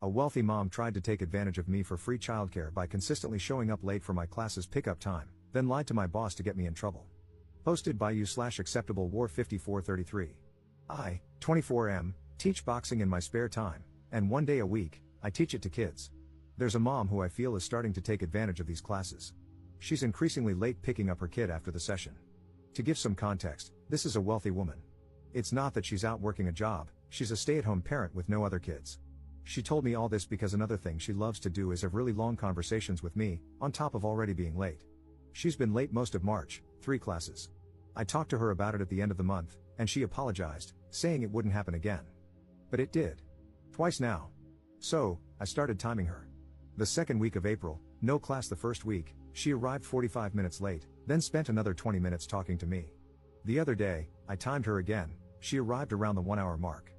A wealthy mom tried to take advantage of me for free childcare by consistently showing up late for my class's pickup time, then lied to my boss to get me in trouble. Posted by you/acceptable war 5433. I, 24M, teach boxing in my spare time, and 1 day a week, I teach it to kids. There's a mom who I feel is starting to take advantage of these classes. She's increasingly late picking up her kid after the session. To give some context, this is a wealthy woman. It's not that she's out working a job, she's a stay-at-home parent with no other kids. She told me all this because another thing she loves to do is have really long conversations with me, on top of already being late. She's been late most of March, 3 classes. I talked to her about it at the end of the month, and she apologized, saying it wouldn't happen again. But it did. Twice now. So, I started timing her. The second week of April, no class the first week, she arrived 45 minutes late, then spent another 20 minutes talking to me. The other day, I timed her again, she arrived around the 1 hour mark.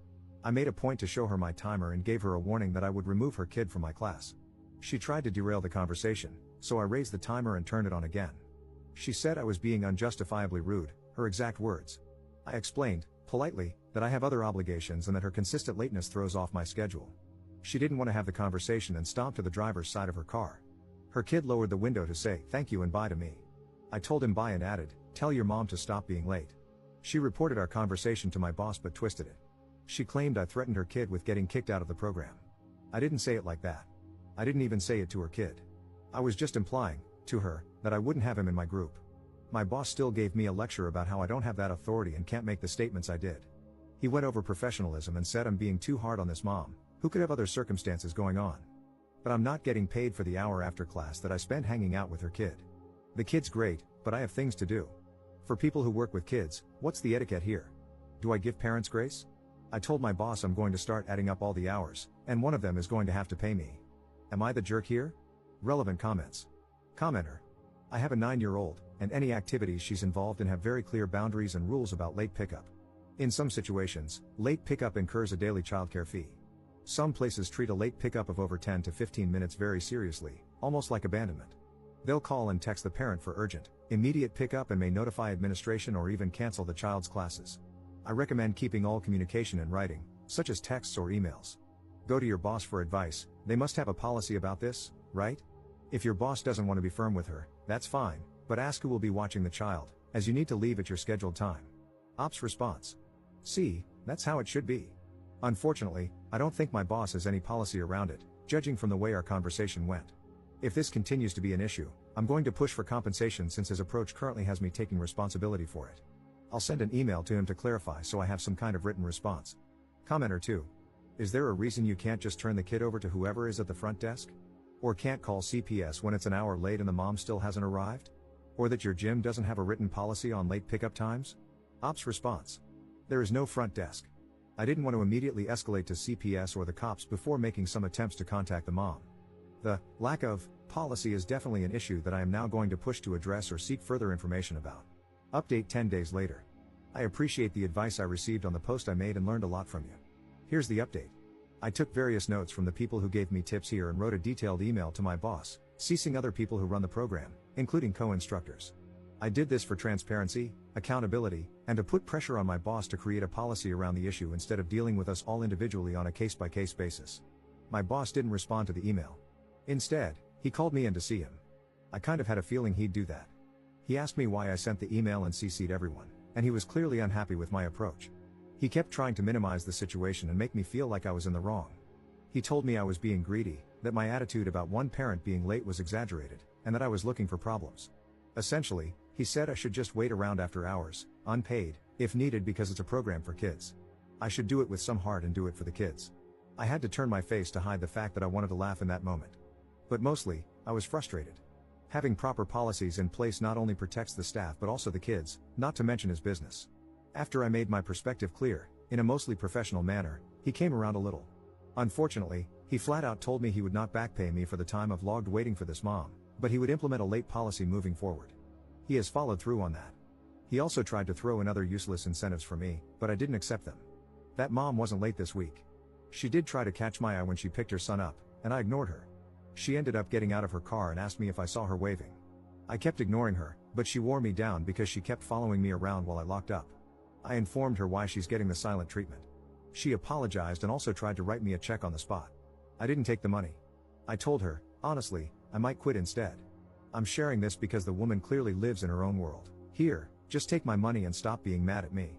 I made a point to show her my timer and gave her a warning that I would remove her kid from my class. She tried to derail the conversation, so I raised the timer and turned it on again. She said I was being unjustifiably rude, her exact words. I explained, politely, that I have other obligations and that her consistent lateness throws off my schedule. She didn't want to have the conversation and stomped to the driver's side of her car. Her kid lowered the window to say thank you and bye to me. I told him bye and added, tell your mom to stop being late. She reported our conversation to my boss but twisted it. She claimed I threatened her kid with getting kicked out of the program. I didn't say it like that. I didn't even say it to her kid. I was just implying, to her, that I wouldn't have him in my group. My boss still gave me a lecture about how I don't have that authority and can't make the statements I did. He went over professionalism and said I'm being too hard on this mom, who could have other circumstances going on. But I'm not getting paid for the hour after class that I spend hanging out with her kid. The kid's great, but I have things to do. For people who work with kids, what's the etiquette here? Do I give parents grace? I told my boss I'm going to start adding up all the hours, and one of them is going to have to pay me. Am I the jerk here? Relevant comments. Commenter. I have a 9-year-old, and any activities she's involved in have very clear boundaries and rules about late pickup. In some situations, late pickup incurs a daily childcare fee. Some places treat a late pickup of over 10 to 15 minutes very seriously, almost like abandonment. They'll call and text the parent for urgent, immediate pickup and may notify administration or even cancel the child's classes. I recommend keeping all communication in writing, such as texts or emails. Go to your boss for advice, they must have a policy about this, right? If your boss doesn't want to be firm with her, that's fine, but ask who will be watching the child, as you need to leave at your scheduled time. Ops response. See, that's how it should be. Unfortunately, I don't think my boss has any policy around it, judging from the way our conversation went. If this continues to be an issue, I'm going to push for compensation since his approach currently has me taking responsibility for it. I'll send an email to him to clarify so I have some kind of written response. Commenter 2. Is there a reason you can't just turn the kid over to whoever is at the front desk? Or can't call CPS when it's an hour late and the mom still hasn't arrived? Or that your gym doesn't have a written policy on late pickup times? Ops response. There is no front desk. I didn't want to immediately escalate to CPS or the cops before making some attempts to contact the mom. The lack of policy is definitely an issue that I am now going to push to address or seek further information about. Update 10 days later. I appreciate the advice I received on the post I made and learned a lot from you. Here's the update. I took various notes from the people who gave me tips here and wrote a detailed email to my boss, CCing other people who run the program, including co-instructors. I did this for transparency, accountability, and to put pressure on my boss to create a policy around the issue instead of dealing with us all individually on a case-by-case basis. My boss didn't respond to the email. Instead, he called me in to see him. I kind of had a feeling he'd do that. He asked me why I sent the email and CC'd everyone, and he was clearly unhappy with my approach. He kept trying to minimize the situation and make me feel like I was in the wrong. He told me I was being greedy, that my attitude about one parent being late was exaggerated, and that I was looking for problems. Essentially, he said I should just wait around after hours, unpaid, if needed because it's a program for kids. I should do it with some heart and do it for the kids. I had to turn my face to hide the fact that I wanted to laugh in that moment. But mostly, I was frustrated. Having proper policies in place not only protects the staff but also the kids, not to mention his business. After I made my perspective clear, in a mostly professional manner, he came around a little. Unfortunately, he flat out told me he would not back pay me for the time I've logged waiting for this mom, but he would implement a late policy moving forward. He has followed through on that. He also tried to throw in other useless incentives for me, but I didn't accept them. That mom wasn't late this week. She did try to catch my eye when she picked her son up, and I ignored her. She ended up getting out of her car and asked me if I saw her waving. I kept ignoring her, but she wore me down because she kept following me around while I locked up. I informed her why she's getting the silent treatment. She apologized and also tried to write me a check on the spot. I didn't take the money. I told her, honestly, I might quit instead. I'm sharing this because the woman clearly lives in her own world. Here, just take my money and stop being mad at me.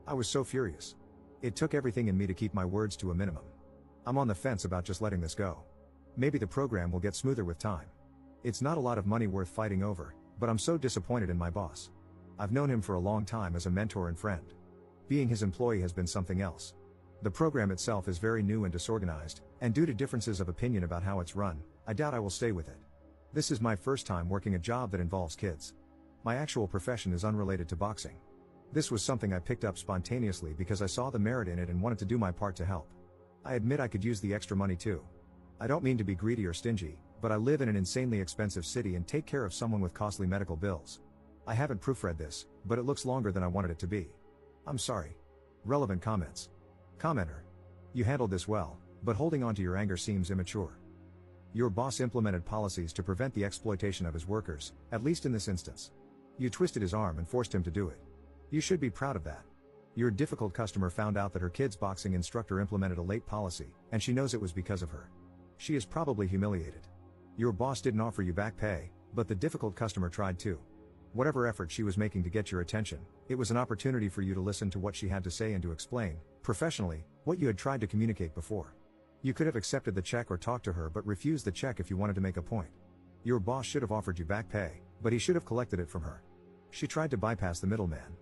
I was so furious. It took everything in me to keep my words to a minimum. I'm on the fence about just letting this go. Maybe the program will get smoother with time. It's not a lot of money worth fighting over, but I'm so disappointed in my boss. I've known him for a long time as a mentor and friend. Being his employee has been something else. The program itself is very new and disorganized, and due to differences of opinion about how it's run, I doubt I will stay with it. This is my first time working a job that involves kids. My actual profession is unrelated to boxing. This was something I picked up spontaneously because I saw the merit in it and wanted to do my part to help. I admit I could use the extra money too. I don't mean to be greedy or stingy, but I live in an insanely expensive city and take care of someone with costly medical bills. I haven't proofread this, but it looks longer than I wanted it to be. I'm sorry. Relevant comments. Commenter. You handled this well, but holding on to your anger seems immature. Your boss implemented policies to prevent the exploitation of his workers, at least in this instance. You twisted his arm and forced him to do it. You should be proud of that. Your difficult customer found out that her kid's boxing instructor implemented a late policy, and she knows it was because of her. She is probably humiliated. Your boss didn't offer you back pay, but the difficult customer tried to. Whatever effort she was making to get your attention, it was an opportunity for you to listen to what she had to say and to explain, professionally, what you had tried to communicate before. You could have accepted the check or talked to her but refused the check if you wanted to make a point. Your boss should have offered you back pay, but he should have collected it from her. She tried to bypass the middleman.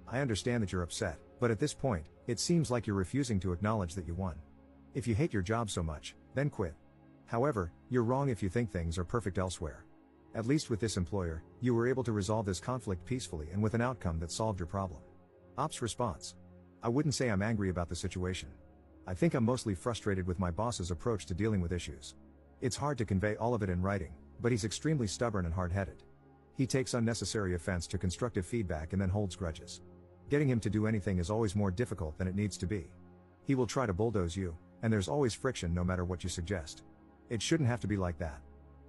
I understand that you're upset, but at this point, it seems like you're refusing to acknowledge that you won. If you hate your job so much, then quit. However, you're wrong if you think things are perfect elsewhere. At least with this employer, you were able to resolve this conflict peacefully and with an outcome that solved your problem. Ops response. I wouldn't say I'm angry about the situation. I think I'm mostly frustrated with my boss's approach to dealing with issues. It's hard to convey all of it in writing, but he's extremely stubborn and hard-headed. He takes unnecessary offense to constructive feedback and then holds grudges. Getting him to do anything is always more difficult than it needs to be. He will try to bulldoze you, and there's always friction no matter what you suggest. It shouldn't have to be like that.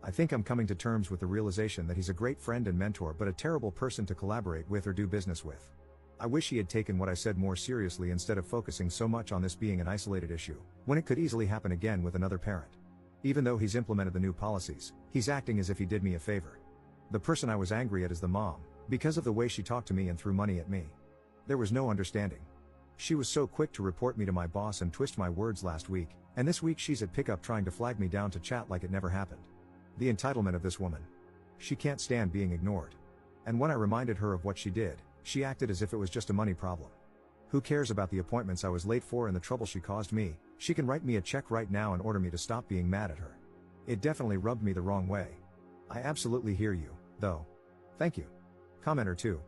I think I'm coming to terms with the realization that he's a great friend and mentor but a terrible person to collaborate with or do business with. I wish he had taken what I said more seriously instead of focusing so much on this being an isolated issue, when it could easily happen again with another parent. Even though he's implemented the new policies, he's acting as if he did me a favor. The person I was angry at is the mom, because of the way she talked to me and threw money at me. There was no understanding. She was so quick to report me to my boss and twist my words last week, and this week she's at pickup trying to flag me down to chat like it never happened. The entitlement of this woman. She can't stand being ignored. And when I reminded her of what she did, she acted as if it was just a money problem. Who cares about the appointments I was late for and the trouble she caused me? She can write me a check right now and order me to stop being mad at her. It definitely rubbed me the wrong way. I absolutely hear you, though. Thank you. Commenter 2.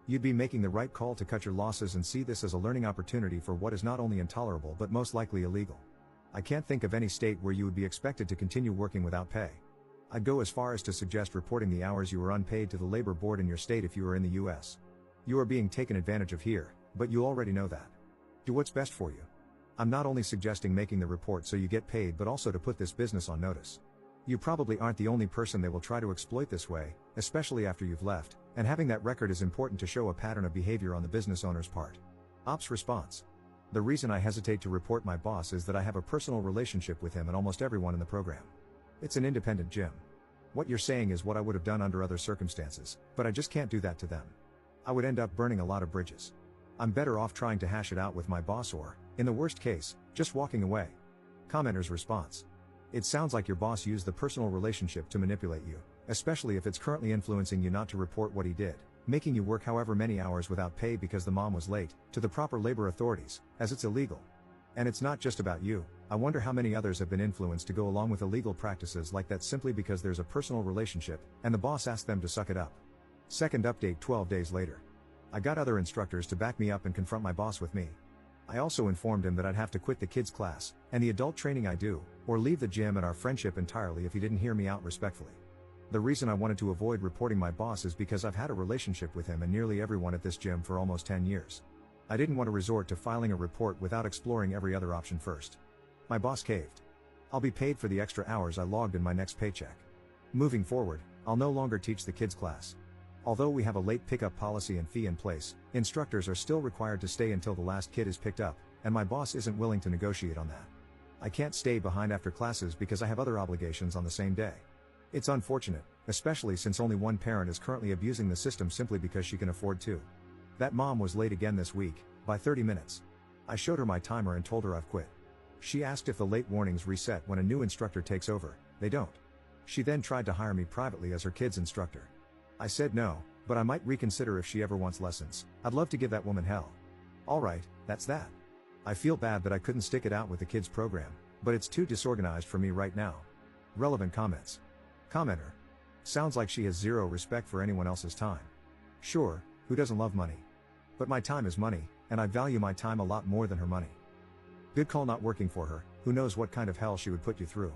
You'd be making the right call to cut your losses and see this as a learning opportunity for what is not only intolerable but most likely illegal. I can't think of any state where you would be expected to continue working without pay. I'd go as far as to suggest reporting the hours you were unpaid to the labor board in your state if you were in the US. You are being taken advantage of here, but you already know that. Do what's best for you. I'm not only suggesting making the report so you get paid but also to put this business on notice. You probably aren't the only person they will try to exploit this way, especially after you've left, and having that record is important to show a pattern of behavior on the business owner's part. Ops response. The reason I hesitate to report my boss is that I have a personal relationship with him and almost everyone in the program. It's an independent gym. What you're saying is what I would have done under other circumstances, but I just can't do that to them. I would end up burning a lot of bridges. I'm better off trying to hash it out with my boss or, in the worst case, just walking away. Commenter's response. It sounds like your boss used the personal relationship to manipulate you, especially if it's currently influencing you not to report what he did, making you work however many hours without pay because the mom was late, to the proper labor authorities, as it's illegal. And it's not just about you. I wonder how many others have been influenced to go along with illegal practices like that simply because there's a personal relationship, and the boss asked them to suck it up. Second update 12 days later. I got other instructors to back me up and confront my boss with me. I also informed him that I'd have to quit the kids class, and the adult training I do, or leave the gym and our friendship entirely if he didn't hear me out respectfully. The reason I wanted to avoid reporting my boss is because I've had a relationship with him and nearly everyone at this gym for almost 10 years. I didn't want to resort to filing a report without exploring every other option first. My boss caved. I'll be paid for the extra hours I logged in my next paycheck. Moving forward, I'll no longer teach the kids class. Although we have a late pickup policy and fee in place, instructors are still required to stay until the last kid is picked up, and my boss isn't willing to negotiate on that. I can't stay behind after classes because I have other obligations on the same day. It's unfortunate, especially since only one parent is currently abusing the system simply because she can afford to. That mom was late again this week, by 30 minutes. I showed her my timer and told her I've quit. She asked if the late warnings reset when a new instructor takes over. They don't. She then tried to hire me privately as her kid's instructor. I said no, but I might reconsider if she ever wants lessons. I'd love to give that woman hell. Alright, that's that. I feel bad that I couldn't stick it out with the kids program, but it's too disorganized for me right now. Relevant comments. Commenter. Sounds like she has zero respect for anyone else's time. Sure, who doesn't love money? But my time is money, and I value my time a lot more than her money. Good call not working for her, who knows what kind of hell she would put you through.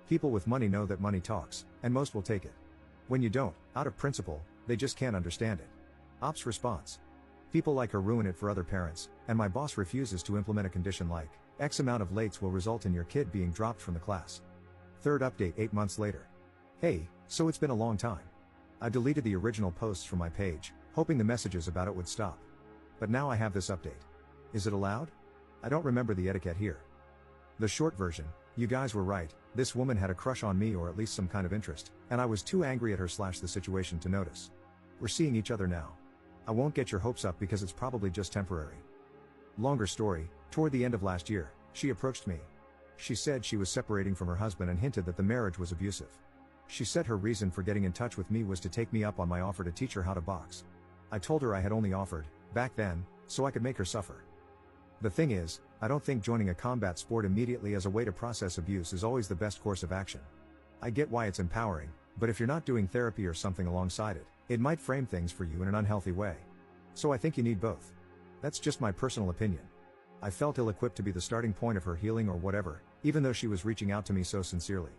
People with money know that money talks, and most will take it. When you don't, out of principle, they just can't understand it. Ops response. People like her ruin it for other parents, and my boss refuses to implement a condition like, X amount of lates will result in your kid being dropped from the class. Third update 8 months later. Hey, so it's been a long time. I deleted the original posts from my page, hoping the messages about it would stop. But now I have this update. Is it allowed? I don't remember the etiquette here. The short version, you guys were right, this woman had a crush on me or at least some kind of interest, and I was too angry at her / the situation to notice. We're seeing each other now. I won't get your hopes up because it's probably just temporary. Longer story, toward the end of last year, she approached me. She said she was separating from her husband and hinted that the marriage was abusive. She said her reason for getting in touch with me was to take me up on my offer to teach her how to box. I told her I had only offered, back then, so I could make her suffer. The thing is, I don't think joining a combat sport immediately as a way to process abuse is always the best course of action. I get why it's empowering, but if you're not doing therapy or something alongside it, it might frame things for you in an unhealthy way. So I think you need both. That's just my personal opinion. I felt ill-equipped to be the starting point of her healing or whatever, even though she was reaching out to me so sincerely.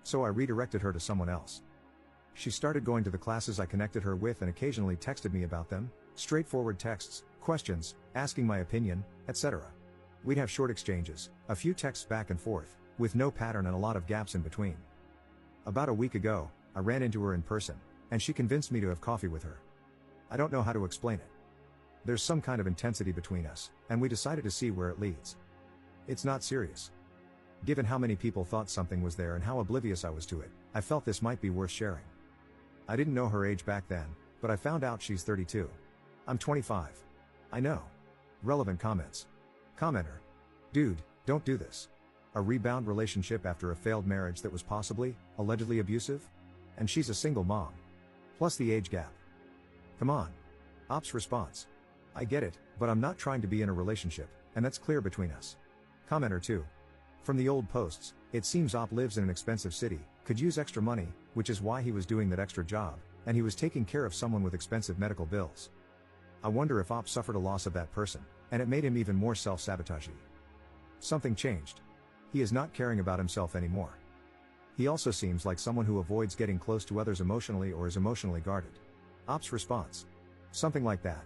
So I redirected her to someone else. She started going to the classes I connected her with and occasionally texted me about them, straightforward texts, questions, asking my opinion, etc. We'd have short exchanges, a few texts back and forth, with no pattern and a lot of gaps in between. About a week ago, I ran into her in person, and she convinced me to have coffee with her. I don't know how to explain it. There's some kind of intensity between us, and we decided to see where it leads. It's not serious. Given how many people thought something was there and how oblivious I was to it, I felt this might be worth sharing. I didn't know her age back then, but I found out she's 32. I'm 25. I know. Relevant comments. Commenter. Dude, don't do this. A rebound relationship after a failed marriage that was possibly, allegedly abusive? And she's a single mom. Plus the age gap. Come on. Ops response. I get it, but I'm not trying to be in a relationship, and that's clear between us. Commenter 2. From the old posts, it seems Op lives in an expensive city, could use extra money, which is why he was doing that extra job, and he was taking care of someone with expensive medical bills. I wonder if Op suffered a loss of that person, and it made him even more self-sabotagey. Something changed. He is not caring about himself anymore. He also seems like someone who avoids getting close to others emotionally or is emotionally guarded. Op's response. Something like that.